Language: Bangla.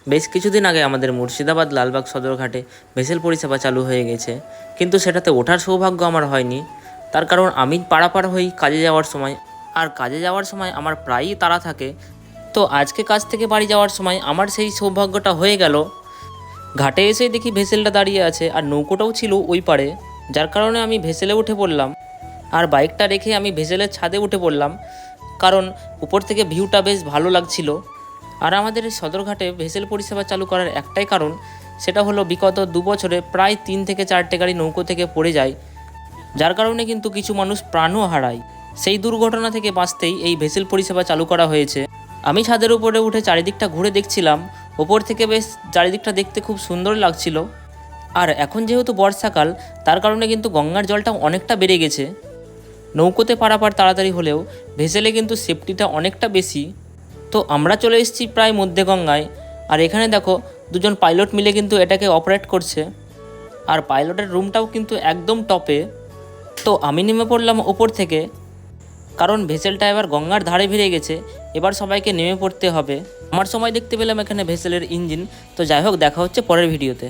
বেশ কিছুদিন আগে আমাদের মুর্শিদাবাদ লালবাগ সদরঘাটে ভেসেল পরিষেবা চালু হয়ে গেছে, কিন্তু সেটাতে ওঠার সৌভাগ্য আমার হয়নি। তার কারণ আমি পারাপার হই কাজে যাওয়ার সময়, আর কাজে যাওয়ার সময় আমার প্রায়ই তাড়া থাকে। তো আজকে কাজ থেকে বাড়ি যাওয়ার সময় আমার সেই সৌভাগ্যটা হয়ে গেল। ঘাটে এসেই দেখি ভেসেলটা দাঁড়িয়ে আছে আর নৌকোটাও ছিল ওই পারে, যার কারণে আমি ভেসেলে উঠে পড়লাম। আর বাইকটা রেখে আমি ভেসেলের ছাদে উঠে পড়লাম, কারণ উপর থেকে ভিউটা বেশ ভালো লাগছিল। আর আমাদের এই সদরঘাটে ভেসেল পরিষেবা চালু করার একটাই কারণ, সেটা হলো বিগত 2 বছরে প্রায় 3 থেকে 4টে গাড়ি নৌকো থেকে পড়ে যায়, যার কারণে কিন্তু কিছু মানুষ প্রাণও হারায়। সেই দুর্ঘটনা থেকে বাঁচতেই এই ভেসেল পরিষেবা চালু করা হয়েছে। আমি ছাদের উপরে উঠে চারিদিকটা ঘুরে দেখছিলাম। ওপর থেকে বেশ চারিদিকটা দেখতে খুব সুন্দর লাগছিল। আর এখন যেহেতু বর্ষাকাল, তার কারণে কিন্তু গঙ্গার জলটা অনেকটা বেড়ে গেছে। নৌকোতে পারাপার তাড়াতাড়ি হলেও ভেসেলে কিন্তু সেফটিটা অনেকটা বেশি। তো আমরা চলে এসেছি প্রায় মধ্যে গঙ্গায়। আর এখানে দেখো, দুজন পাইলট মিলে কিন্তু এটাকে অপারেট করছে। আর পাইলটের রুমটাও কিন্তু একদম টপে। তো আমি নেমে পড়লাম ওপর থেকে, কারণ ভেসেলটা এবার গঙ্গার ধারে ভিড়ে গেছে। এবার সবাইকে নেমে পড়তে হবে। আমার সময় দেখতে পেলাম এখানে ভেসেলের ইঞ্জিন। তো যাই হোক, দেখা হচ্ছে পরের ভিডিওতে।